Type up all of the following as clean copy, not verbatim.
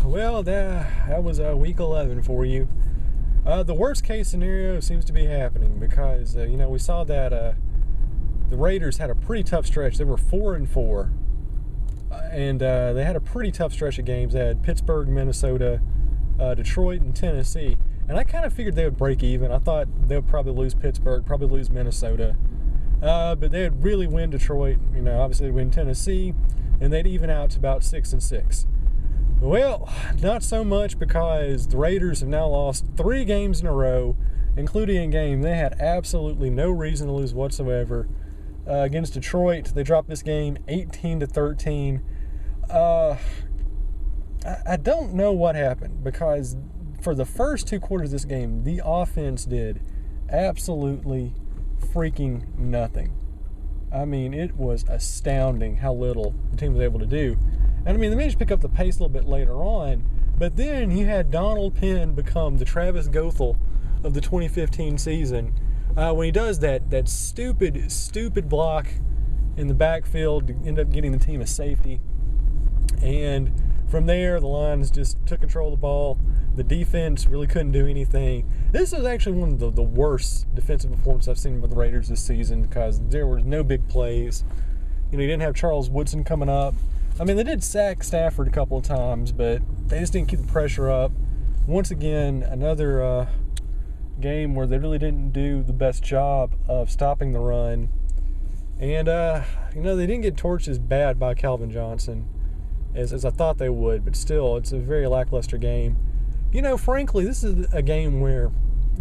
Well, that was week 11 for you. The worst case scenario seems to be happening because we saw that the Raiders had a pretty tough stretch. They were 4-4, and they had a pretty tough stretch of games. They had Pittsburgh, Minnesota, Detroit, and Tennessee. And I kind of figured they would break even. I thought they would probably lose Pittsburgh, probably lose Minnesota, but they would really win Detroit. Obviously they'd win Tennessee, and they'd even out to about 6-6. Well, not so much, because the Raiders have now lost 3 games in a row, including a game they had absolutely no reason to lose whatsoever. Against Detroit, they dropped this game 18-13. I don't know what happened, because for the first 2 quarters of this game, the offense did absolutely freaking nothing. I mean, it was astounding how little the team was able to do. And they managed to pick up the pace a little bit later on, but then you had Donald Penn become the Travis Goethel of the 2015 season when he does that stupid block in the backfield to end up getting the team a safety. And from there, the Lions just took control of the ball. The defense really couldn't do anything. This was actually one of the worst defensive performances I've seen with the Raiders this season, because there were no big plays. You didn't have Charles Woodson coming up. They did sack Stafford a couple of times, but they just didn't keep the pressure up. Once again, another game where they really didn't do the best job of stopping the run. And, they didn't get torched as bad by Calvin Johnson as I thought they would, but still, it's a very lackluster game. Frankly, this is a game where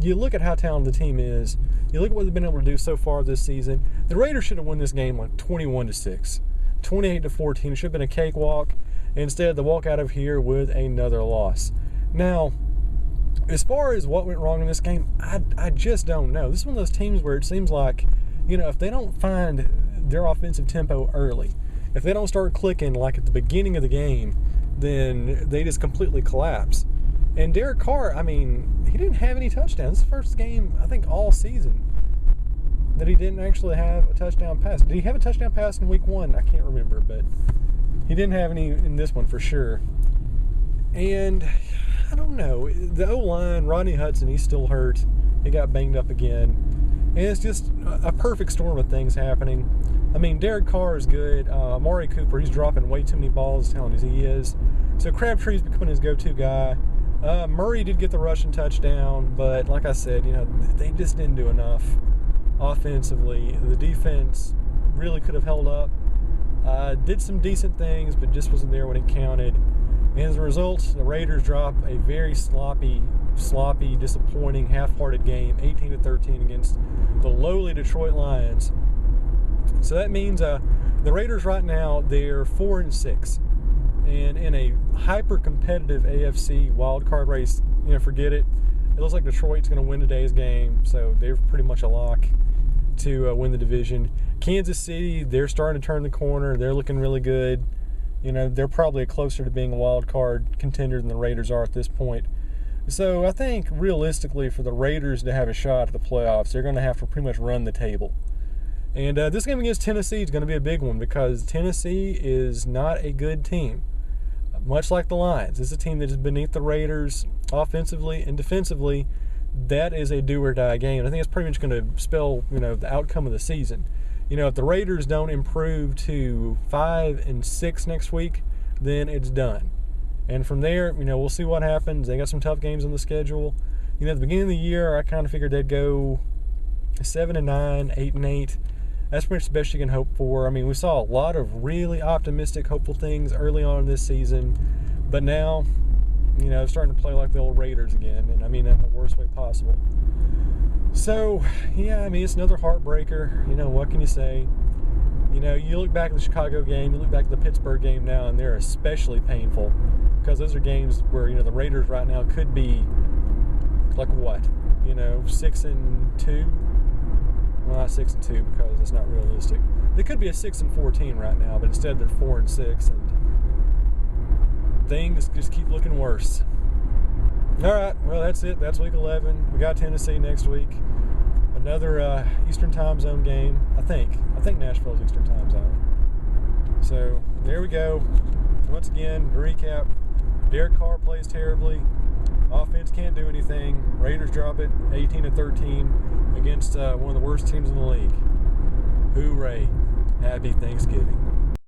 you look at how talented the team is, you look at what they've been able to do so far this season. The Raiders should have won this game like 21-6. 28-14. It should have been a cakewalk. Instead, they walk out of here with another loss. Now, as far as what went wrong in this game, I just don't know. This is one of those teams where it seems like, if they don't find their offensive tempo early, if they don't start clicking like at the beginning of the game, then they just completely collapse. And Derek Carr, he didn't have any touchdowns. This is the first game, I think, all season that he didn't actually have a touchdown pass. Did he have a touchdown pass in week 1? I can't remember, but he didn't have any in this one for sure. And I don't know. The O-line, Rodney Hudson, he's still hurt. He got banged up again. And it's just a perfect storm of things happening. Derek Carr is good. Amari Cooper, he's dropping way too many balls, as talented as he is. So Crabtree's becoming his go-to guy. Murray did get the rushing touchdown, but like I said, they just didn't do enough offensively. The defense really could have held up. Did some decent things, but just wasn't there when it counted. And as a result, the Raiders drop a very sloppy, disappointing, half-hearted game, 18-13 against the lowly Detroit Lions. So that means the Raiders right now, they're 4-6. And in a hyper-competitive AFC wildcard race, forget it. It looks like Detroit's going to win today's game, so they're pretty much a lock to win the division. Kansas City, they're starting to turn the corner. They're looking really good. They're probably closer to being a wild card contender than the Raiders are at this point. So I think realistically, for the Raiders to have a shot at the playoffs, they're going to have to pretty much run the table. And this game against Tennessee is going to be a big one, because Tennessee is not a good team. Much like the Lions, it's a team that is beneath the Raiders offensively and defensively. That is a do-or-die game. I think it's pretty much going to spell, the outcome of the season. If the Raiders don't improve to 5-6 next week, then it's done. And from there, we'll see what happens. They got some tough games on the schedule. At the beginning of the year, I kind of figured they'd go 7-9, 8-8. That's pretty much the best you can hope for. We saw a lot of really optimistic, hopeful things early on in this season, but now, it's starting to play like the old Raiders again, and in the worst way possible. So, yeah, it's another heartbreaker. What can you say? You look back at the Chicago game, you look back at the Pittsburgh game now, and they're especially painful, because those are games where, the Raiders right now could be, like what? 6-2? Well, not 6-2, because it's not realistic. They could be a 6-4 team right now, but instead they're 4-6, and things just keep looking worse. All right, well, that's it. That's week 11. We got Tennessee next week. Another Eastern time zone game. I think Nashville's Eastern time zone. So there we go. Once again, to recap, Derek Carr plays terribly. Offense can't do anything. Raiders drop it 18-13 against one of the worst teams in the league. Hooray. Happy Thanksgiving.